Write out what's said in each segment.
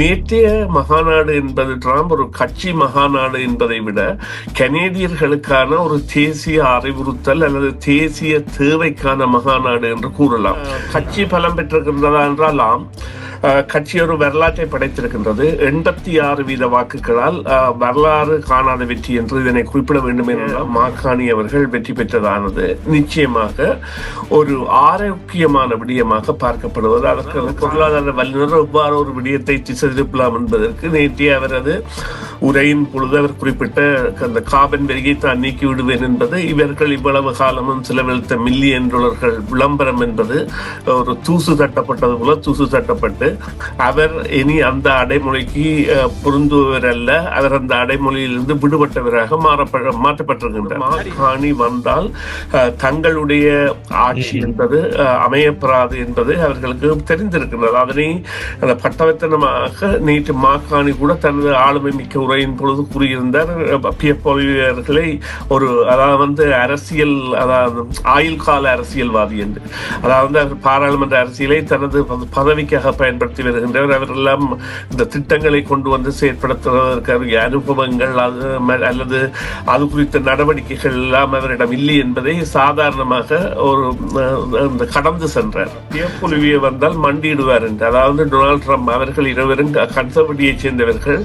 நேற்றைய மகாநாடு என்பது ட்ரம்ப் ஒரு கட்சி மகாநாடு என்பதை விட கனேடியர்களுக்கான ஒரு தேசிய அறிவுறுத்தல் அல்லது தேசிய தேவைக்கான மகாநாடு என்று கூறலாம். கட்சி பலம் பெற்றிருக்கின்றதா என்றால் கட்சி ஒரு வரலாற்றை படைத்திருக்கின்றது. 86% வாக்குகளால் வரலாறு காணாத வெற்றி என்று இதனை குறிப்பிட வேண்டும் என்றால் மாக்காணி அவர்கள் வெற்றி பெற்றதானது நிச்சயமாக ஒரு ஆரோக்கியமான விடயமாக பார்க்கப்படுவது. அதற்கு பொருளாதார வல்லுநர் எவ்வாறு ஒரு விடயத்தை திசை திருப்பலாம் என்பதற்கு நேற்றைய அவரது உரையின் பொழுது அவர் குறிப்பிட்ட அந்த கார்பன் வரியை தான் நீக்கி விடுவேன் என்பது இவர்கள் இவ்வளவு காலமும் செலவழித்த மில்லியன் டாலர்கள் விளம்பரம் என்பது ஒரு தூசு தட்டப்பட்டது போல தூசு தட்டப்பட்டு அவர் இனி அந்த அடைமொழிக்கு பொருந்துவர் அல்ல, அவர் அந்த அடைமொழியிலிருந்து விடுபட்டவராக மாற்றப்பட்டிருக்கின்றார். மாகாணி வந்தால் தங்களுடைய ஆட்சி என்பது அமையப்பெறாது என்பது அவர்களுக்கு தெரிந்திருக்கின்றது. அதனை அந்த பட்டவர்த்தனமாக நேற்று மாகாணி கூட தனது ஆளுமை மிக்க உரையின் பொழுது கூறியிருந்தார். பியப்பொலிவர்களை ஒரு அதாவது அரசியல், அதாவது ஆயுள் கால அரசியல்வாதி என்று, அதாவது பாராளுமன்ற அரசியலை தனது பதவிக்காக பயன்படுத்தி வருகின்றனர். அவரெல்லாம் இந்த திட்டங்களை கொண்டு வந்து செயற்படுத்துவதற்கு அனுபவங்கள் அல்லது அது குறித்த நடவடிக்கைகள் எல்லாம் அவரிடம் இல்லை என்பதை சாதாரணமாக ஒரு கடந்து சென்றார். பியப்பொலிவிய வந்தால் மண்டியிடுவார் என்று, அதாவது டொனால்ட் ட்ரம்ப் அவர்கள் இருவரும் கன்சர்வேட்டிவை சேர்ந்தவர்கள்.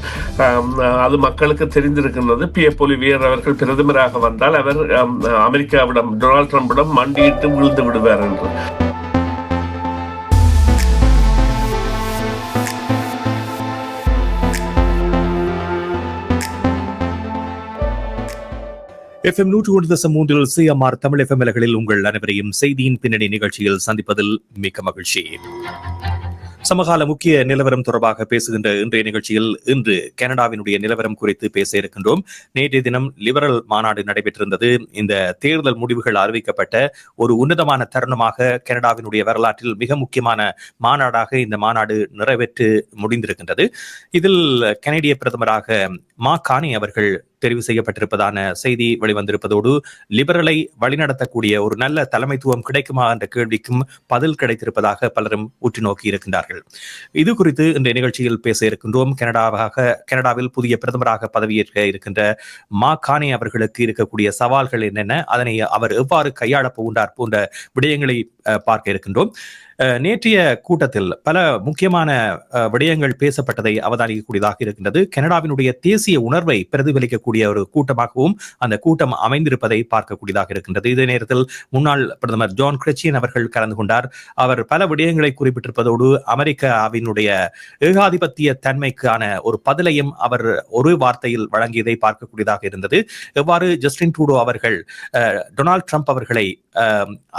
அது மக்களுக்கு தெரிந்திருக்கின்றது. பியப்பொலிவியர் அவர்கள் பிரதமராக வந்தால் அவர் அமெரிக்காவிடம் டொனால்ட் ட்ரம்பிடம் மண்டியிட்டு விழுந்து விடுவார் என்று. FM 101.3 CMR தமிழ் FM அலைகளில் உங்கள் அனைவரையும் செய்தியின் பின்னணி நிகழ்ச்சியில் சந்திப்பதில் மிக்க மகிழ்ச்சி. சமகால முக்கிய நிலவரம் தொடர்பாக பேசுகின்ற இன்றைய நிகழ்ச்சியில் இன்று கனடாவினுடைய நிலவரம் குறித்து பேச இருக்கின்றோம். நேற்றைய தினம் லிபரல் மாநாடு நடைபெற்றிருந்தது. இந்த தேர்தல் முடிவுகள் அறிவிக்கப்பட்ட ஒரு உன்னதமான தருணமாக கனடாவினுடைய வரலாற்றில் மிக முக்கியமான மாநாடாக இந்த மாநாடு நிறைவேற்று முடிந்திருக்கின்றது. இதில் கனடிய பிரதமராக மாக்காணி அவர்கள் தெரிவு செய்யப்பட்டிருப்பதான செய்தி வெளிவந்திருப்பதோடு லிபரலை வழிநடத்தக்கூடிய ஒரு நல்ல தலைமைத்துவம் கிடைக்குமா என்ற கேள்விக்கும் பதில் கிடைத்திருப்பதாக பலரும் உற்று நோக்கி இருக்கின்றார்கள். இது குறித்து இந்த நிகழ்ச்சியில் பேச இருக்கின்றோம். கனடாவில் புதிய பிரதமராக பதவியேற்க இருக்கின்ற மாக்காணி அவர்களுக்கு இருக்கக்கூடிய சவால்கள் என்னென்ன, அதனை அவர் எவ்வாறு கையாளப் போகின்றார் போன்ற விடயங்களை பார்க்க இருக்கின்றோம். நேற்றைய கூட்டத்தில் பல முக்கியமான விடயங்கள் பேசப்பட்டதை அவதானிக்கக்கூடியதாக இருக்கின்றது. கனடாவினுடைய தேசிய உணர்வை பிரதிபலிக்கக்கூடிய ஒரு கூட்டமாகவும் அந்த கூட்டம் அமைந்திருப்பதை பார்க்கக்கூடியதாக இருக்கின்றது. இதே நேரத்தில் முன்னாள் பிரதமர் ஜான் கிரெச்சியன் அவர்கள் கலந்து கொண்டார். அவர் பல விடயங்களை குறிப்பிட்டிருப்பதோடு அமெரிக்காவினுடைய ஏகாதிபத்திய தன்மைக்கான ஒரு பதிலையும் அவர் ஒரு வார்த்தையில் வழங்கியதை பார்க்கக்கூடியதாக இருந்தது. எவ்வாறு ஜஸ்டின் ட்ரூடோ அவர்கள் டொனால்ட் ட்ரம்ப் அவர்களை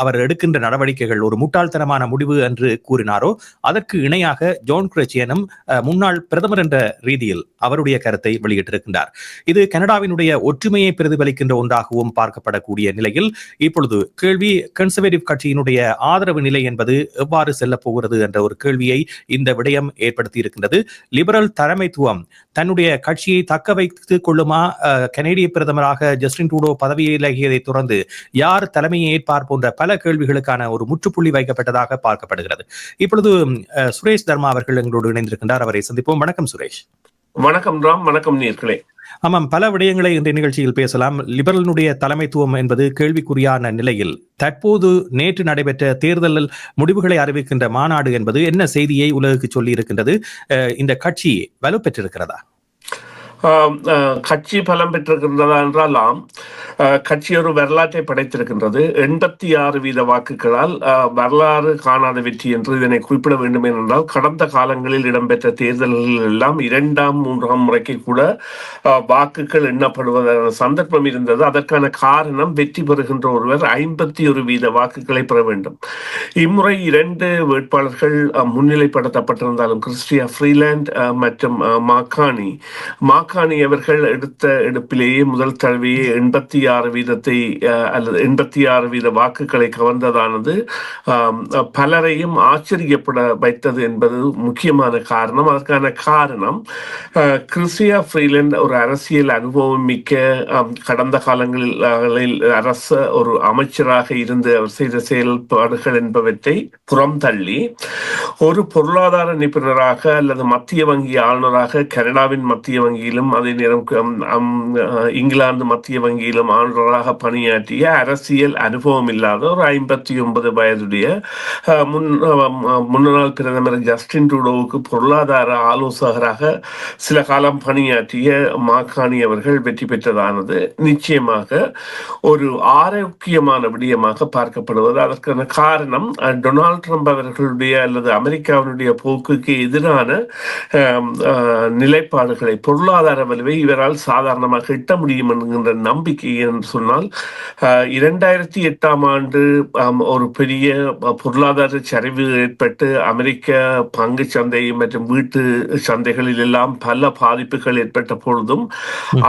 அவர் எடுக்கின்ற நடவடிக்கைகள் ஒரு முட்டாள்தனமான முடிவு என்று கூறினாரோ அதற்கு இணையாக ஜான் கிரெச்சியனும் முன்னாள் பிரதமர் என்ற ரீதியில் அவருடைய கருத்தை வெளியிட்டிருக்கின்றார். இது கனடாவினுடைய ஒற்றுமையை பிரதிபலிக்கின்ற ஒன்றாகவும் பார்க்கப்படக்கூடிய நிலையில் இப்பொழுது கேள்வி கன்சர்வேட்டிவ் கட்சியினுடைய ஆதரவு நிலை என்பது எவ்வாறு செல்ல போகிறது என்ற ஒரு கேள்வியை இந்த விடயம் ஏற்படுத்தி இருக்கின்றது. லிபரல் தலைமைத்துவம் தன்னுடைய கட்சியை தக்க வைத்துக் கொள்ளுமா? கனேடிய பிரதமராக ஜஸ்டின் ட்ரூடோ பதவியிலகியதை தொடர்ந்து யார் தலைமையை ஏற்பார் போன்ற பல கேள்விகளுக்கான ஒரு முற்றுப்புள்ளி வைக்கப்பட்டதாக பார்க்கப்படுகிறது. இப்பொழுது சுரேஷ் தர்மா அவர்கள் எங்களோடு இணைந்திருக்கின்றார். அவரை சந்திப்போம். வணக்கம் சுரேஷ். வணக்கம் ராம். வணக்கம் நேயர்களே. ஆமாம், பல விடயங்களை இந்த நிகழ்ச்சியில் பேசலாம். லிபரலினுடைய தலைமைத்துவம் என்பது கேள்விக்குறியான நிலையில் தற்போது நேற்று நடைபெற்ற தேர்தல் முடிவுகளை அறிவிக்கின்ற மாநாடு என்பது என்ன செய்தியை உலகுக்கு சொல்லி இருக்கின்றது? இந்த கட்சி வலுப்பெற்றிருக்கிறதா? கட்சி பலம் பெற்றிருக்கின்றதா என்றால் கட்சி ஒரு வரலாற்றை படைத்திருக்கின்றது. 86% வாக்குகளால் வரலாறு காணாத வெற்றி என்று இதனை குறிப்பிட வேண்டும் என்றால் கடந்த காலங்களில் இடம்பெற்ற தேர்தல்கள் எல்லாம் 2ஆம் 3ஆம் முறைக்கு கூட வாக்குகள் எண்ணப்படுவதான சந்தர்ப்பம் இருந்தது. அதற்கான காரணம் வெற்றி பெறுகின்ற ஒருவர் 51% வாக்குகளை பெற வேண்டும். இம்முறை 2 வேட்பாளர்கள் முன்னிலைப்படுத்தப்பட்டிருந்தாலும் கிறிஸ்டியா ஃப்ரீலாண்ட் மற்றும் மாக்காணி மாக்காணி அவர்கள் எடுத்த எடுப்பிலேயே முதல் தடவையே 86% அல்லது 86% வாக்குகளை கவர்ந்ததானது பலரையும் ஆச்சரியப்பட வைத்தது என்பது முக்கியமான காரணம். அதற்கான காரணம் கிறிஸ்டியா ஃப்ரீலண்ட் ஒரு அரசியல் அனுபவம் மிக்க கடந்த காலங்களில் அரச ஒரு அமைச்சராக இருந்து அவர் செய்த செயல்பாடுகள் என்பவற்றை புறம் தள்ளி ஒரு பொருளாதார நிபுணராக அல்லது மத்திய வங்கி ஆளுநராக கனடாவின் மத்திய வங்கியிலும் அதே நேரம் இங்கிலாந்து மத்திய வங்கியிலும் ஆளுநராக பணியாற்றிய அரசியல் அனுபவம் இல்லாத ஒரு 59 வயதுடைய முன்னாள் பிரதமர் ஜஸ்டின் ட்ரூடோவுக்கு பொருளாதார ஆலோசகராக சில காலம் பணியாற்றிய மாக்காணி அவர்கள் வெற்றி பெற்றதானது நிச்சயமாக ஒரு ஆரோக்கியமான விடயமாக பார்க்கப்படுவது. அதற்கான காரணம் டொனால்ட் ட்ரம்ப் அவர்களுடைய அல்லது அமெரிக்காவினுடைய போக்குக்கு எதிரான நிலைப்பாடுகளை, பொருளாதார வலுவை இவரால் சாதாரணமாக எட்ட முடியும் என்கின்ற நம்பிக்கை என்று சொன்னால் 2008 ஆண்டு ஒரு பெரிய பொருளாதார சரிவு ஏற்பட்டு அமெரிக்க பங்கு சந்தை மற்றும் வீட்டு சந்தைகளில் எல்லாம் பல பாதிப்புகள் ஏற்பட்ட பொழுதும்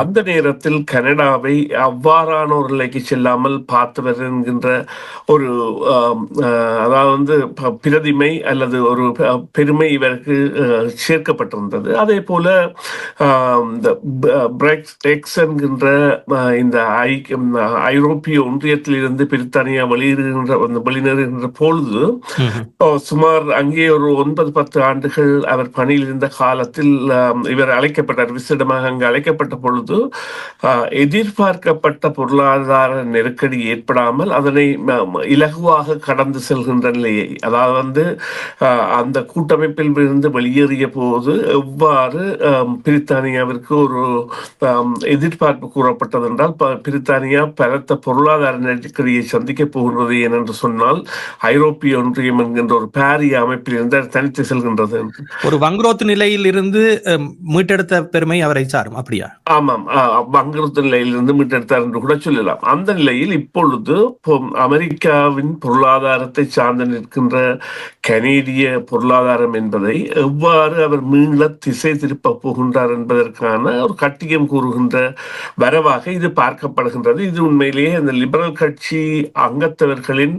அந்த நேரத்தில் கனடாவை அவ்வாறான ஒரு நிலைக்கு செல்லாமல் பார்த்தவர் என்கின்ற ஒரு அதாவது பிரதிமை அல்லது ஒரு பெருமை இவருக்கு சேர்க்கப்பட்டிருந்தது. அதே போல என்கின்ற இந்த ஐரோப்பிய ஒன்றியத்திலிருந்து பிரித்தானியா வெளியேறுகின்ற பொழுது சுமார் அங்கே ஒரு 9-10 ஆண்டுகள் அவர் பணியில் இருந்த காலத்தில் இவர் அழைக்கப்பட்டார். விசேடமாக அங்கு அழைக்கப்பட்ட பொழுது எதிர்பார்க்கப்பட்ட பொருளாதார நெருக்கடி ஏற்படாமல் அதனை இலகுவாக கடந்து செல்கின்ற நிலையை, அதாவது அந்த கூட்டமைப்பில் இருந்து வெளியேறிய போது எவ்வாறு பிரித்தானியாவிற்கு ஒரு எதிர்பார்ப்பு கூறப்பட்டது என்றால் பிரித்தானியா பலத்த பொருளாதார நெருக்கடியை சந்திக்கப் போகின்றது ஏனென்று சொன்னால் ஐரோப்பிய ஒன்றியம் என்கின்ற ஒரு பாரிய அமைப்பில் இருந்து தனித்து செல்கின்றது. ஒரு வங்குரோத்து நிலையில் இருந்து மீட்டெடுத்த பெருமை அவரை சாரும். அப்படியா? ஆமாம், வங்குரோத்து நிலையிலிருந்து மீட்டெடுத்தார் என்று கூட சொல்லலாம். அந்த நிலையில் இப்பொழுது அமெரிக்காவின் பொருளாதாரத்தை சார்ந்து நிற்கின்ற கனேடிய பொருளாதாரம் என்பதை எவ்வாறு அவர் மீள திசை திருப்ப போகின்றார் என்பதற்கான ஒரு கட்டியம் கூறுகின்ற வரவாக இது பார்க்கப்படுகின்றது. இது உண்மையிலேயே இந்த லிபரல் கட்சி அங்கத்தவர்களின்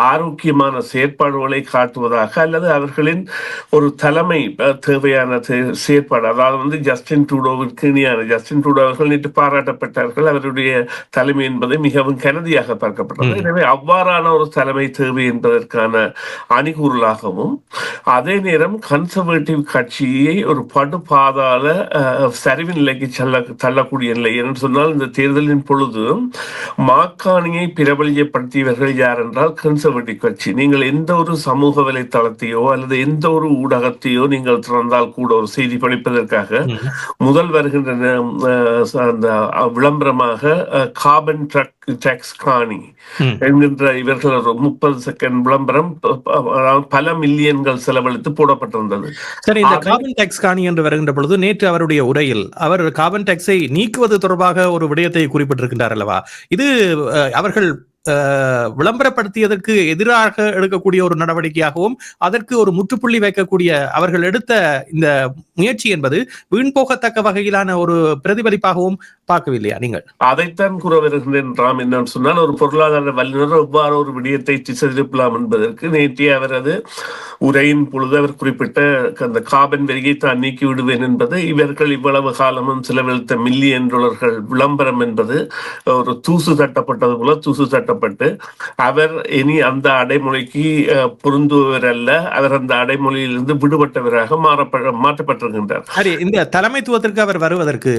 ஆரோக்கியமான செயற்பாடுகளை காட்டுவதாக அல்லது அவர்களின் ஒரு தலைமை தேவையான செயற்பாடு, அதாவது ஜஸ்டின் ட்ரூடோவிற்கு இணையான ஜஸ்டின் ட்ரூடோ அவர்கள் நேற்று பாராட்டப்பட்டார்கள். அவருடைய தலைமை என்பதை மிகவும் கனதியாக பார்க்கப்பட்டது. எனவே அவ்வாறான ஒரு தலைமை தேவை என்பதற்கான அணிகூறலாகவும் அதே நேரம் கன்சர்வேட்டிவ் கட்சியை ஒரு படுபாதாள சரிவு நிலைக்கு தள்ளக்கூடிய நிலை என்று சொன்னால் இந்த தேர்தலின் பொழுது மாக்காணியை பிரபலியப்படுத்தியவர்கள் யார் என்றால் கன்சர்வேட்டிவ் கட்சி. நீங்கள் எந்த ஒரு சமூக வலைத்தளத்தையோ அல்லது எந்த ஒரு ஊடகத்தையோ நீங்கள் திறந்தால் கூட ஒரு செய்தி படிப்பதற்காக முதல் வருகின்ற அந்த விளம்பரமாக கார்பன் டாக்ஸ் காணி என்கின்ற இவர்கள் 30 செகண்ட் விளம்பரம் பல மில்லியன்கள் செலவழித்து போடப்பட்டிருந்தது. சரி, இந்த கார்பன் டாக்ஸ் காணி என்று வருகின்ற பொழுது நேற்று அவருடைய உரையில் அவர் கார்பன் டாக்ஸை நீக்குவது தொடர்பாக ஒரு விடயத்தை குறிப்பிட்டிருக்கின்றார் அல்லவா? இது அவர்கள் விளம்பரப்படுத்தியதற்கு எதிராக எடுக்கக்கூடிய ஒரு நடவடிக்கையாகவும் அதற்கு ஒரு முற்றுப்புள்ளி வைக்கக்கூடிய அவர்கள் எடுத்த இந்த முயற்சி என்பது வீண் போகத்தக்க வகையிலான ஒரு பிரதிபலிப்பாகவும் பார்க்கவில்லையா நீங்கள்? அதைத்தான் கூற வருகின்றேன் ராம். என்னன்னு சொன்னால் ஒரு பொருளாதார வல்லுநர் எவ்வாறு ஒரு விடயத்தை திசைதிருப்பலாம் என்பதற்கு நேற்றைய அவரது உரையின் பொழுது அவர் குறிப்பிட்ட அந்த கார்பன் வரியை தான் நீக்கி விடுவேன் என்பது இவர்கள் இவ்வளவு காலமும் செலவழித்த மில்லியன் டாலர்கள் விளம்பரம் என்பது ஒரு தூசு தட்டப்பட்டது போல தூசு தட்டப்பட்டு அவர் இனி அந்த அடைமொழிக்கு பொருந்துவர் அல்ல, அவர் அந்த அடைமொழியிலிருந்து விடுபட்டவராக மாற்றப்பட்டிருக்கின்றார். சரி, இந்த தலைமைத்துவத்திற்கு அவர் வருவதற்கு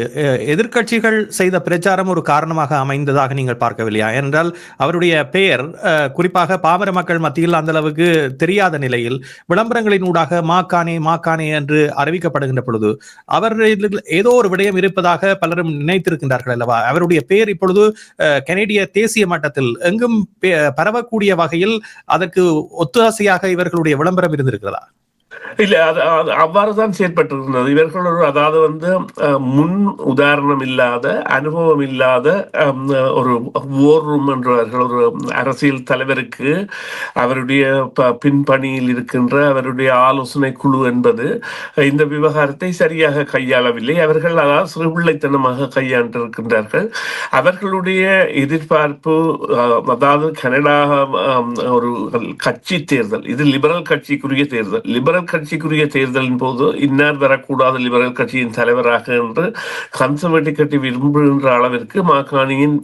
எதிர்க்கட்சிகள் செய்த பிரச்சாரம் ஒரு காரணமாக அமைந்ததாக நீங்கள் பார்க்கவில்லையா? என்றால் அவருடைய பெயர் குறிப்பாக பாமர மக்கள் மத்தியில் அந்த அளவுக்கு தெரியாத நிலையில் விளம்பரங்களின் ஊடாக மாக்கானே என்று அறிவிக்கப்படுகின்ற பொழுது அவர் ஏதோ ஒரு விடயம் இருப்பதாக பலரும் நினைத்திருக்கின்றார்கள் அல்லவா? அவருடைய பெயர் இப்பொழுது கனேடிய தேசிய மட்டத்தில் எங்கும் பரவக்கூடிய வகையில் அதற்கு ஒத்தாசையாக இவர்களுடைய விளம்பரம் இருந்திருக்கிறதா? இல்ல அது அவ்வாறுதான் செயற்பட்டிருந்தது. இவர்கள் அதாவது வந்து முன் உதாரணம் இல்லாத, அனுபவம் இல்லாத ஒரு war room என்றார்கள். ஒரு அரசியல் தலைவருக்கு அவருடைய பின்பணியில் இருக்கின்ற அவருடைய ஆலோசனை குழு என்பது இந்த விவகாரத்தை சரியாக கையாளவில்லை. அவர்கள் அதாவது சிறுபிள்ளைத்தனமாக கையாண்டிருக்கின்றார்கள். அவர்களுடைய எதிர்பார்ப்பு அதாவது கனடா ஒரு கட்சி தேர்தல், இது லிபரல் கட்சிக்குரிய தேர்தல். லிபரல் கட்சிக்குரிய தேர்தலின் போது இன்னார் வரக்கூடாது லிபரல் கட்சியின் தலைவராக என்று கன்சர்வேட்டிவ் கட்சி விரும்புகின்ற அளவிற்கு மாகாணியின்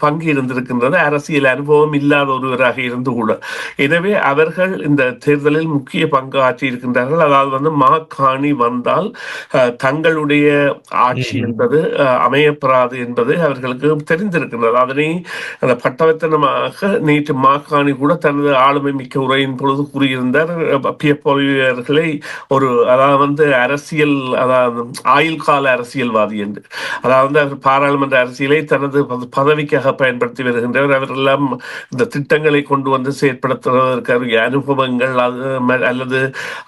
பங்கு இருந்திருக்கின்றது, அரசியல் அனுபவம் இல்லாத ஒருவராக இருந்து கூட. எனவே அவர்கள் இந்த தேர்தலில் முக்கிய பங்கு ஆற்றி இருக்கின்றார்கள். அதாவது வந்து மாகாணி வந்தால் தங்களுடைய ஆட்சி என்பது அமையப்பெறாது என்பது அவர்களுக்கு தெரிந்திருக்கின்றது. அதனை பட்டவர்த்தனமாக நேற்று மாகாணி கூட தனது ஆளுமை மிக்க உரையின் பொழுது கூறியிருந்தார். பியப்பொழியர்களை ஒரு அதாவது வந்து அரசியல், அதாவது ஆயுள் கால அரசியல்வாதி என்று, அதாவது அவர் பாராளுமன்ற அரசியலை தனது பதவிக்காக பயன்படுத்தி வருகின்றவர். அவரெல்லாம் இந்த திட்டங்களை கொண்டு வந்து செயற்படுத்துவதற்கு அனுபவங்கள் அல்லது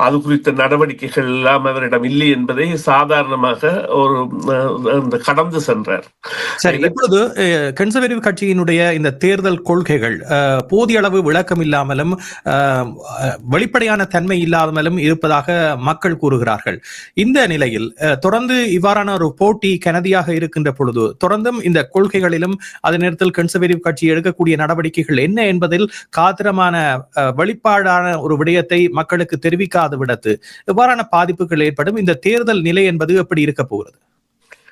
அது குறித்த நடவடிக்கைகள் எல்லாம் அவரிடம் இல்லை என்பதை சாதாரணமாக ஒரு கடந்து சென்றார். சரி, இப்பொழுது கன்சர்வேட்டிவ் கட்சியினுடைய இந்த தேர்தல் கொள்கைகள் போதிய அளவு விளக்கம் இல்லாமலும் வெளிப்படையான தன்மை இல்லாமலும் இருப்பதாக மக்கள் கூறுகிறார்கள். இந்த நிலையில் தொடர்ந்து இவ்வாறான ஒரு போட்டி கனதியாக இருக்கின்ற பொழுது தொடர்ந்தும் இந்த கொள்கைகளிலும் அதே நேரத்தில் கன்சர்வேட்டிவ் கட்சி எடுக்கக்கூடிய நடவடிக்கைகள் என்ன என்பதில் காத்திரமான வெளிப்பாடான ஒரு விடயத்தை மக்களுக்கு தெரிவிக்காத விடத்து இவ்வாறான பாதிப்புகள் ஏற்படும். இந்த தேர்தல் நிலை என்பது எப்படி இருக்க போகிறது?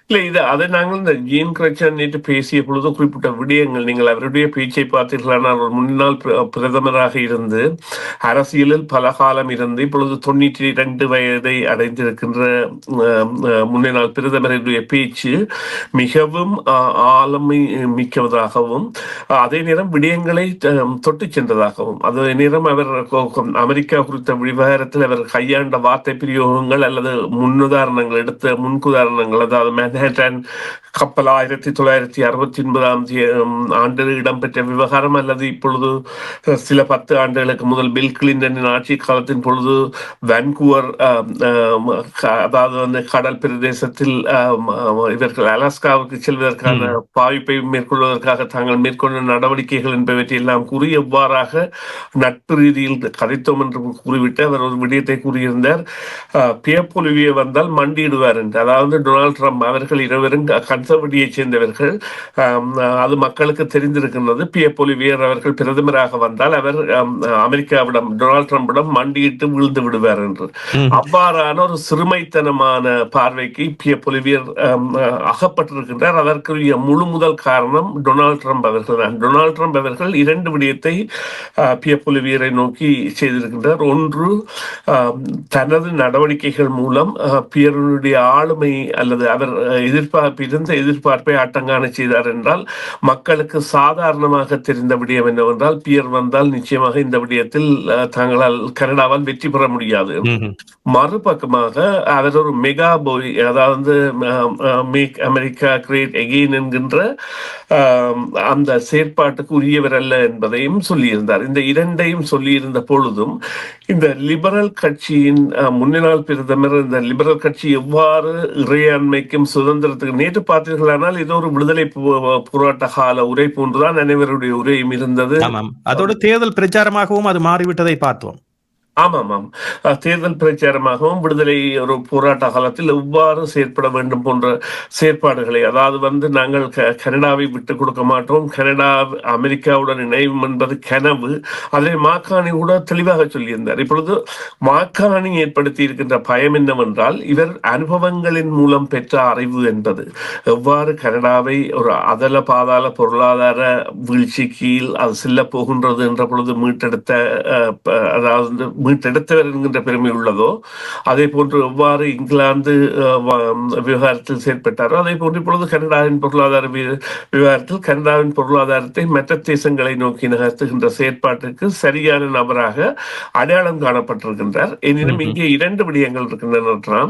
இல்ல இது அதை நாங்கள் இந்த ஜீன் கிரச்சன் நேற்று பேசிய பொழுது குறிப்பிட்ட விடயங்கள், நீங்கள் அவருடைய பேச்சை பார்த்தீர்களானால் ஒரு முன்னாள் பிரதமராக இருந்து அரசியலில் பல காலம் இருந்து இப்பொழுது 92 வயதை அடைந்திருக்கின்ற முன்னாள் பிரதமருடைய பேச்சு மிகவும் ஆளுமை மிக்கதாகவும் அதே நேரம் விடயங்களை தொட்டு சென்றதாகவும், அதே நேரம் அவர் அமெரிக்கா குறித்த விவகாரத்தில் அவர் கையாண்ட வார்த்தை பிரயோகங்கள் அல்லது முன்னுதாரணங்கள் எடுத்த முன்குதாரணங்கள், அதாவது மேன்ஹாட்டன் கப்பல் 1969 ஆண்டு இடம்பெற்ற விவகாரம் அல்லது இப்பொழுது சில 10 ஆண்டுகளுக்கு முதல் பில் கிளின்டனின் ஆட்சி காலத்தின் பொழுது வான்கூவர் அதாவது வந்து கடல் பிரதேசத்தில் இவர்கள் அலாஸ்காவுக்கு செல்வதற்கான பாய்ப்பை மேற்கொள்வதற்காக தாங்கள் மேற்கொண்ட நடவடிக்கைகள் என்பவற்றை எல்லாம் கூறி எவ்வாறாக நட்பு ரீதியில் கதைத்தோம் என்று கூறிவிட்டு அவர் ஒரு விடயத்தை கூறியிருந்தார். பியப்பொலிவிய வந்தால் மண்டியிடுவார் என்று. அதாவது டொனால்ட் ட்ரம்ப் அவர்கள் இருவரும் கன்சர்வேட்டிவை சேர்ந்தவர்கள். அது மக்களுக்கு தெரிந்திருக்கின்றது. பியப்பொலிவியர் அவர்கள் பிரதமராக வந்தால் அவர் அமெரிக்காவிடம் டொனால்ட் ட்ரம்பிடம் மண்டியிட்டு விழுந்து விடுவார் என்று. அவ்வாறான ஒரு சிறுமைத்தனமான பார்வைக்கு பியப்பொலிவியர் அகப்பட்டிருக்கின்றார். அதற்குரிய முழு முதல் காரணம் டொனால்ட் ட்ரம்ப் அவர்கள் தான். டொனால்ட் ட்ரம்ப் அவர்கள் 2 விடயத்தை பியப்பொலிவியரை நோக்கி செய்திருக்கின்றார். ஒன்று, தனது நடவடிக்கைகள் மூலம் பியருடைய ஆளுமை அல்லது அவர் இருந்த எதிர்பார்ப்பை ஆட்டங்காண செய்தார் என்றால் மக்களுக்கு சாதாரணமாக தெரிந்த விடயம் என்னவென்றால் பியர் வந்தால் நிச்சயமாக இந்த விடயத்தில் தங்களால் கனடாவால் வெற்றி பெற முடியாது. மறுபக்கமாக அவர் ஒரு மெகா போய், அதாவது மேக் அமெரிக்கா கிரேட் அகெயின் என்கின்ற அந்த செயற்பாட்டுக்கு உரியவர் அல்ல என்பதையும் சொல்லியிருந்தார். இந்த இரண்டையும் சொல்லியிருந்த பொழுதும் இந்த லிபரல் கட்சியின் முன்னாள் பிரதமர் இந்த லிபரல் கட்சி எவ்வாறு இறையாண்மைக்கும் சுதந்திரத்துக்கு நேற்று பார்த்தீர்களானால் இது ஒரு விடுதலை போராட்ட கால உரை போன்றுதான் அனைவருடைய உரையும் இருந்தது. அதோடு தேர்தல் பிரச்சாரமாகவும் அது மாறிவிட்டதை பார்த்தோம். ஆமாம், தேர்தல் பிரச்சாரமாகவும் விடுதலை ஒரு போராட்ட காலத்தில் எவ்வாறு செயற்பட வேண்டும் போன்ற செயற்பாடுகளை, அதாவது வந்து நாங்கள் கனடாவை விட்டுக் கொடுக்க மாட்டோம், கனடா அமெரிக்காவுடன் இணையும் என்பது கனவு, அதை மாக்காணி கூட தெளிவாக சொல்லியிருந்தார். இப்பொழுது மாக்காணி ஏற்படுத்தி இருக்கின்ற பயம் என்னவென்றால் இவர் அனுபவங்களின் மூலம் பெற்ற அறிவு என்பது எவ்வாறு கனடாவை ஒரு அதல பாதாள பொருளாதார வீழ்ச்சி கீழ் அது செல்ல போகின்றது என்ற பொழுது அதாவது மீட்டெடுத்தவர் என்கின்ற பெருமை உள்ளதோ அதே போன்று எவ்வாறு இங்கிலாந்து விவகாரத்தில் செயற்பட்டாரோ அதே போன்று இப்பொழுது கனடாவின் பொருளாதார விவகாரத்தில் கனடாவின் பொருளாதாரத்தை மற்ற தேசங்களை நோக்கி நகர்த்துகின்ற செயற்பாட்டுக்கு சரியான நபராக அடையாளம் காணப்பட்டிருக்கின்றார். எனினும் இங்கே 2 விடயங்கள் இருக்கின்றன.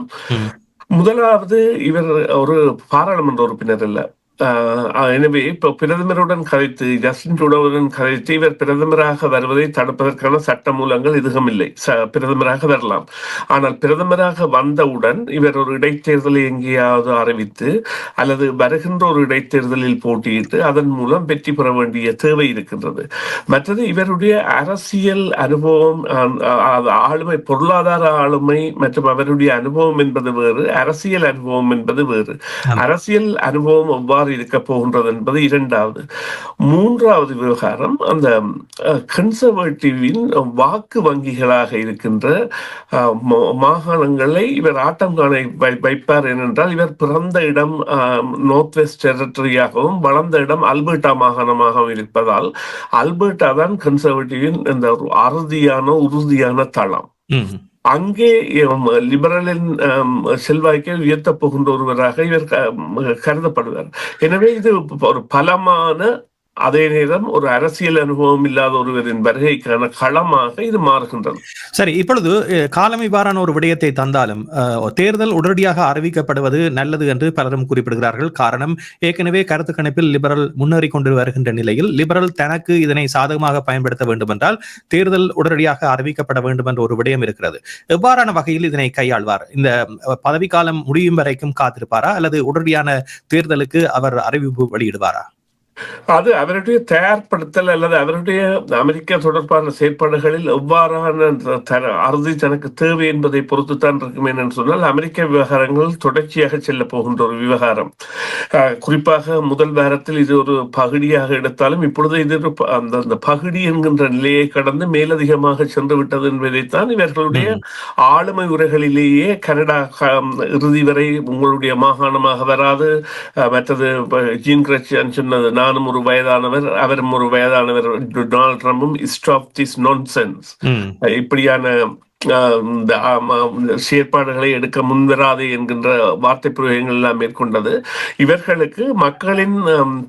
முதலாவது, இவர் ஒரு பாராளுமன்ற உறுப்பினர் அல்ல. எனவே இப்போ பிரதமருடன் கதைத்து ஜஸ்டின் ட்ரூடோவுடன் கதைத்து இவர் பிரதமராக வருவதை தடுப்பதற்கான சட்ட மூலங்கள் எதுவும் இல்லை. பிரதமராக வரலாம். ஆனால் பிரதமராக வந்தவுடன் இவர் ஒரு இடைத்தேர்தலை எங்கேயாவது அறிவித்து அல்லது வருகின்ற ஒரு இடைத்தேர்தலில் போட்டியிட்டு அதன் மூலம் வெற்றி பெற வேண்டிய தேவை இருக்கின்றது. மற்றது இவருடைய அரசியல் அனுபவம், ஆளுமை, பொருளாதார ஆளுமை மற்றும் அவருடைய அனுபவம் என்பது வேறு, அரசியல் அனுபவம் என்பது வேறு. அரசியல் அனுபவம் எவ்வாறு இருக்க போகின்றது என்பது இரண்டாவது. மூன்றாவது விவகாரம், அந்த கன்சர்வேட்டிவின் வாக்கு வங்கிகளாக இருக்கின்ற மாகாணங்களை இவர் ஆட்டம் காண வைப்பார். ஏனென்றால் இவர் பிறந்த இடம் நார்த் வெஸ்ட் டெரிட்டரியாகவும் வளர்ந்த இடம் அல்பர்டா மாகாணமாகவும் இருப்பதால் அல்பர்டா தான் கன்சர்வேட்டிவின் இந்த உறுதியான தளம். அங்கே லிபரலின் செல்வாக்கை உயர்த்த போகின்ற ஒருவராக இவர் கருதப்படுவார். எனவே இது ஒரு பலமான, அதே நேரம் ஒரு அரசியல் அனுபவம் இல்லாத ஒருவரின் வருகைக்கான களமாக இது மாறுகின்றது. சரி, இப்பொழுது காலம் இவ்வாறான ஒரு விடயத்தை தந்தாலும் தேர்தல் உடனடியாக அறிவிக்கப்படுவது நல்லது என்று பலரும் குறிப்பிடுகிறார்கள். காரணம், ஏற்கனவே கருத்து கணிப்பில் லிபரல் முன்னேறி கொண்டு வருகின்ற நிலையில் லிபரல் தனக்கு இதனை சாதகமாக பயன்படுத்த வேண்டும் என்றால் தேர்தல் உடனடியாக அறிவிக்கப்பட வேண்டும் என்ற ஒரு விடயம் இருக்கிறது. எவ்வாறான வகையில் இதனை கையாள்வார்? இந்த பதவிக்காலம் முடியும் வரைக்கும் காத்திருப்பாரா அல்லது உடனடியான தேர்தலுக்கு அவர் அறிவிப்பு வெளியிடுவாரா? அது அவருடைய தயார்படுத்தல் அல்லது அவருடைய அமெரிக்கா தொடர்பான செயற்பாடுகளில் எவ்வாறான அறுதி தனக்கு தேவை என்பதை பொறுத்துத்தான் இருக்கும். என்று சொன்னால் அமெரிக்க விவகாரங்கள் தொடர்ச்சியாக செல்ல போகின்ற ஒரு விவகாரம். குறிப்பாக முதல் வாரத்தில் இது ஒரு பகுதியாக எடுத்தாலும் இப்பொழுது இது அந்த பகுதி என்கின்ற நிலையை கடந்து மேலதிகமாக சென்று விட்டது என்பதைத்தான் இவர்களுடைய ஆளுமை உரைகளிலேயே கனடா இறுதி வரை உங்களுடைய மாகாணமாக வராது, மற்றது ஜீன் கிரட்சியான் சொன்னது, நானும் ஒரு வயதானவர் அவரும் ஒரு வயதானவர், டொனால்ட் ட்ரம்பும் ஸ்டாப் திஸ் நான்சென்ஸ், இப்படியான செயற்பாடுகளை எடுக்க முன்வராது என்கின்ற வார்த்தை பிரயோகங்கள் எல்லாம் மேற்கொண்டது. இவர்களுக்கு மக்களின்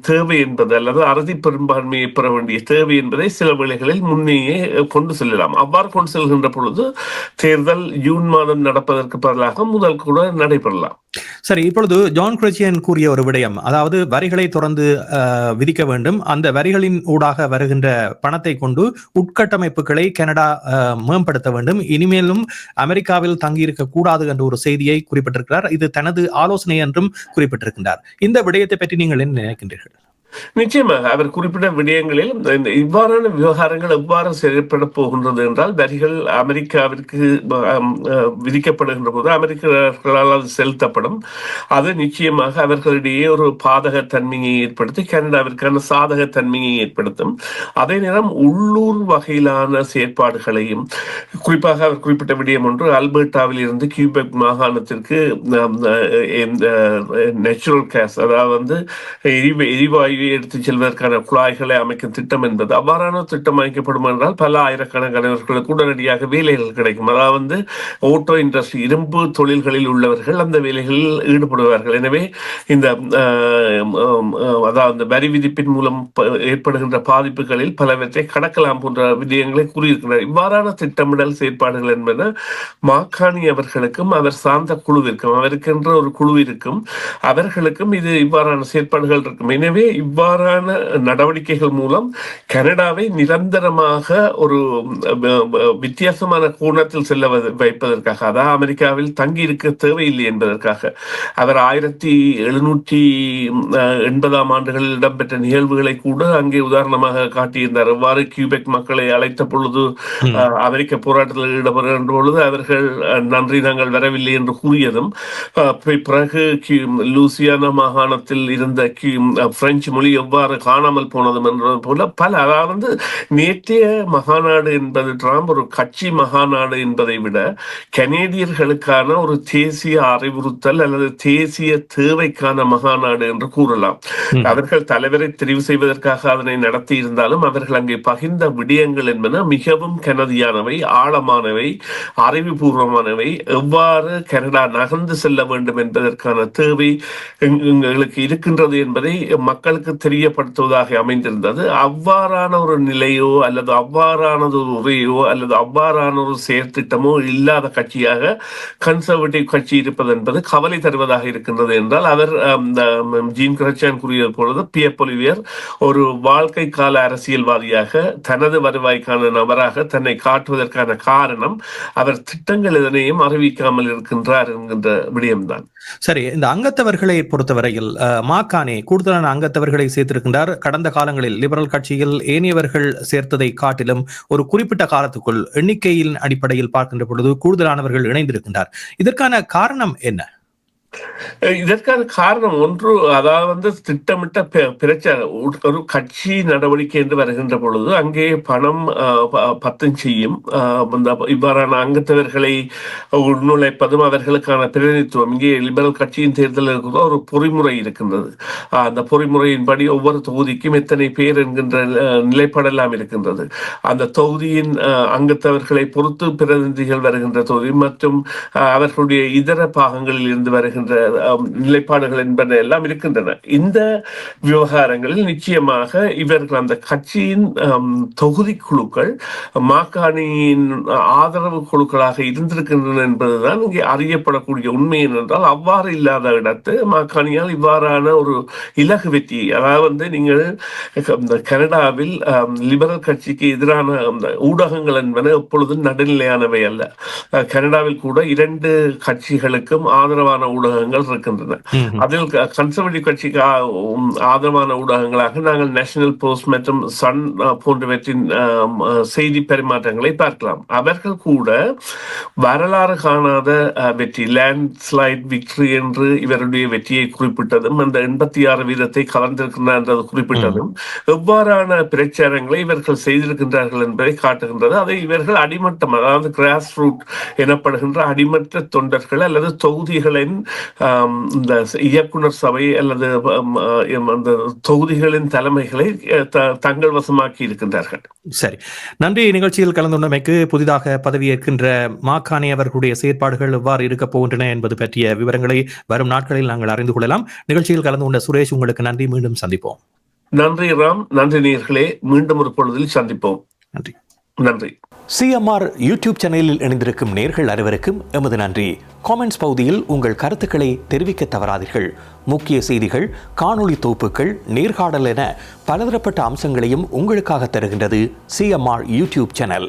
தேவை என்பது அல்லது அறுதி பெரும்பான்மையை பெற வேண்டிய தேவை என்பதை சில வேளைகளில் முன்னேயே கொண்டு செல்லலாம். அவ்வாறு கொண்டு செல்கின்ற பொழுது தேர்தல் ஜூன் மாதம் நடப்பதற்கு பதிலாக முதல் கூட நடைபெறலாம். சரி, இப்பொழுது ஜான் கிரச்சியன் கூறிய ஒரு விடயம், அதாவது வரிகளை தொடர்ந்து விதிக்க வேண்டும், அந்த வரிகளின் ஊடாக வருகின்ற பணத்தை கொண்டு உட்கட்டமைப்புகளை கனடா மேம்படுத்த வேண்டும், இனிமேலும் அமெரிக்காவில் தங்கியிருக்க கூடாது என்ற ஒரு செய்தியை குறிப்பிட்டிருக்கிறார். இது தனது ஆலோசனை என்றும் குறிப்பிட்டிருக்கின்றார். இந்த விடயத்தை பற்றி நீங்கள் என்ன நினைக்கின்றீர்கள்? நிச்சயமாக அவர் குறிப்பிட்ட விடயங்களில் இவ்வாறான விவகாரங்கள் எவ்வாறு செயல்பட போகின்றது என்றால், வரிகள் அமெரிக்காவிற்கு விதிக்கப்படுகின்ற போது அமெரிக்கர்களால் அது செலுத்தப்படும். அது நிச்சயமாக அவர்களிடையே ஒரு பாதக தன்மையை ஏற்படுத்தி கனடாவிற்கான சாதக தன்மையை ஏற்படுத்தும். அதே நேரம் உள்ளூர் வகையிலான செயற்பாடுகளையும், குறிப்பாக அவர் குறிப்பிட்ட விடயம் ஒன்று, அல்பர்டாவில் இருந்து கியூபெக் மாகாணத்திற்கு நேச்சுரல் கேஸ், அதாவது எரிவாயு எடுத்து செல்வதற்கான குழாய்களை அமைக்கும் திட்டம் என்பது, அவ்வாறான திட்டம் அமைக்கப்படும் என்றால் பல ஆயிரக்கணக்கானவர்களுக்கு உடனடியாக வேலைகள் கிடைக்கும். அதாவது ஓட்டோ இண்டஸ்ட்ரி, இரும்பு தொழில்களில் உள்ளவர்கள் அந்த வேலைகளில் ஈடுபடுவார்கள். எனவே இந்த அதாவது வரி விதிப்பின் மூலம் ஏற்படுகின்ற பாதிப்புகளில் பலவற்றை கடக்கலாம் போன்ற விடயங்களை கூறியிருக்கிறார். இவ்வாறான திட்டமிடல் செயற்பாடுகள் என்பன மாக்காணி அவர்களுக்கும் அவர் சார்ந்த குழுவிற்கும், அவருக்கென்ற ஒரு குழு இருக்கும், அவர்களுக்கும் இது இவ்வாறான செயற்பாடுகள் இருக்கும். எனவே இவ்வாறான நடவடிக்கைகள் மூலம் கனடாவை நிரந்தரமாக ஒரு வித்தியாசமான கோணத்தில் செல்ல வைப்பதற்காக, அதாவது அமெரிக்காவில் தங்கி இருக்க தேவையில்லை என்பதற்காக அவர் 1780 ஆண்டுகளில் இடம்பெற்ற நிகழ்வுகளை கூட அங்கே உதாரணமாக காட்டியிருந்தார். எவ்வாறு கியூபெக் மக்களை அழைத்த பொழுது அமெரிக்க போராட்டத்தில் ஈடுபடுகின்ற பொழுது அவர்கள் நன்றி நாங்கள் வரவில்லை என்று கூறியதும், பிறகு லூசியானா மாகாணத்தில் இருந்த பிரெஞ்சு மொழி எவ்வாறு காணாமல் போனதும் என்றது போல பல, அதாவது நேற்றைய மகாநாடு என்பது ட்ரம்ப் ஒரு கட்சி மகாநாடு என்பதை விட கனேடியர்களுக்கான ஒரு தேசிய அறிவுறுத்தல் அல்லது தேசிய தேவைக்கான மகாநாடு என்று கூறலாம். அவர்கள் தலைவரை தெரிவு செய்வதற்காக அதனை நடத்தி இருந்தாலும் அவர்கள் அங்கே பகிர்ந்த விடயங்கள் என்பன மிகவும் கனதியானவை, ஆழமானவை, அறிவுபூர்வமானவை. எவ்வாறு கனடா நகர்ந்து செல்ல வேண்டும் என்பதற்கான தேவை எங்களுக்கு இருக்கின்றது என்பதை மக்களுக்கு மக்களுக்கு தெரியப்படுத்துவதாக அமைந்திருந்தது. அவ்வாறான ஒரு நிலையோ அல்லது அவ்வாறானது ஒரு உரையோ அல்லது அவ்வாறான ஒரு செயற்திட்டமோ இல்லாத கட்சியாக கன்சர்வேட்டிவ் கட்சி இருப்பது என்பது கவலை தருவதாக இருக்கின்றது. என்றால் அவர் ஜீன் கிரச்சான் கூறியது பொழுது பியர் பொலிவியர் ஒரு வாழ்க்கை கால அரசியல்வாதியாக தனது வருவாய்க்கான நபராக தன்னை காட்டுவதற்கான காரணம் அவர் திட்டங்கள் எதனையும் அறிவிக்காமல் இருக்கின்றார் என்கின்ற விடயம்தான். சரி, இந்த அங்கத்தவர்களை பொறுத்தவரையில் மாக்கானே கூடுதலான அங்கத்தவர்களை சேர்த்திருக்கின்றார். கடந்த காலங்களில் லிபரல் கட்சியில் ஏனையவர்கள் சேர்த்ததை காட்டிலும் ஒரு குறிப்பிட்ட காலத்துக்குள் எண்ணிக்கையின் அடிப்படையில் பார்க்கின்ற பொழுது கூடுதலானவர்கள் இணைந்திருக்கின்றார். இதற்கான காரணம் என்ன? இதற்கான காரணம் ஒன்று, அதாவது திட்டமிட்ட பிரச்சார ஒரு கட்சி நடவடிக்கை என்று வருகின்ற பொழுது அங்கே பணம் பத்தம் செய்யும். இவ்வாறான அங்கத்தவர்களை உள்நுழைப்பதும் அவர்களுக்கான பிரதிநிதித்துவம், இங்கே லிபரல் கட்சியின் தேர்தலுக்கு ஒரு பொறிமுறை இருக்கின்றது. அந்த பொறிமுறையின்படி ஒவ்வொரு தொகுதிக்கும் எத்தனை பேர் என்கின்ற நிலைப்பாடெல்லாம் இருக்கின்றது. அந்த தொகுதியின் அங்கத்தவர்களை பொறுத்து பிரதிநிதிகள் வருகின்ற தொகுதி மற்றும் அவர்களுடைய இதர பாகங்களில் இருந்து வருகின்ற நிலைப்பாடுகள் என்பன எல்லாம் இருக்கின்றன. இந்த விவகாரங்களில் நிச்சயமாக இவர்கள் அந்த கட்சியின் தொகுதி குழுக்கள் மாக்காணியின் ஆதரவு குழுக்களாக இருந்திருக்கின்றன என்பதுதான் இங்கே அறியப்படக்கூடிய உண்மை. என்றால் அவ்வாறு இல்லாத இடத்து மாக்காணியால் இவ்வாறான ஒரு இலகு வெற்றி, அதாவது நீங்கள் கனடாவில் லிபரல் கட்சிக்கு எதிரான ஊடகங்கள் என்பன எப்பொழுதும் நடுநிலையானவை அல்ல. கனடாவில் கூட 2 கட்சிகளுக்கும் ஆதரவான ஊடகங்கள் இருக்கின்றன. அதில் கன்சர்வேட்டிவ் கட்சிக்கு ஆதரவான ஊடகங்களாக நாங்கள் நேஷனல் போஸ்ட் மற்றும் சன் போன்றவற்றின் செய்தி பரிமாற்றங்களை பார்க்கலாம். அவர்கள் கூட வரலாறு காணாத வெற்றி, லேண்ட்ஸ்லைட் விக்டரி என்று இவருடைய வெற்றியை குறிப்பிட்டதும், அந்த 86 வீதத்தை கலந்திருக்கிறார் என்றது குறிப்பிட்டதும், எவ்வாறான பிரச்சாரங்களை இவர்கள் செய்திருக்கின்றார்கள் என்பதை காட்டுகின்றது. அதை இவர்கள் அடிமட்டம், அதாவது கிராஸ் ரூட் எனப்படுகின்ற அடிமட்ட தொண்டர்கள் அல்லது தொகுதிகளின் இந்த இயக்குனர் சபை அல்லது அந்த தொகுதிகளின் தலைமைகளை தங்கள் வசமாக்கி இருக்கின்றார்கள். சரி, நன்றி. நிகழ்ச்சியில் கலந்து கொண்டமைக்கு. புதிதாக பதவியேற்கின்ற மாக்கானே அவர்களுடைய செயற்பாடுகள் எவ்வாறு இருக்க போகின்றன என்பது பற்றிய விவரங்களை வரும் நாட்களில் நாங்கள் அறிந்து கொள்ளலாம். நிகழ்ச்சியில் கலந்து கொண்ட சுரேஷ், உங்களுக்கு நன்றி. மீண்டும் சந்திப்போம். நன்றி ராம். நன்றி நேயர்களே. மீண்டும் ஒரு பொழுதில் சந்திப்போம். நன்றி. நன்றி. சிஎம்ஆர் யூடியூப் சேனலில் இணைந்திருக்கும் நேர்கள் அனைவருக்கும் எமது நன்றி. காமெண்ட்ஸ் பகுதியில் உங்கள் கருத்துக்களை தெரிவிக்க தவறாதீர்கள். முக்கிய செய்திகள், காணொளி தொகுப்புகள், நேர்காணல் என பலதரப்பட்ட அம்சங்களையும் உங்களுக்காக தருகின்றது சிஎம்ஆர் யூடியூப் சேனல்.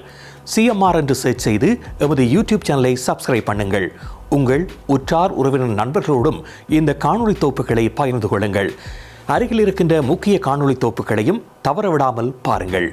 சிஎம்ஆர் என்று சர்ச் செய்து எமது யூடியூப் சேனலை சப்ஸ்கிரைப் பண்ணுங்கள். உங்கள் உற்றார் உறவினர் நண்பர்களோடும் இந்த காணொளி தொகுப்புகளை பகிர்ந்து கொள்ளுங்கள். அருகில் இருக்கின்ற முக்கிய காணொளி தொகுப்புகளையும் தவறவிடாமல் பாருங்கள்.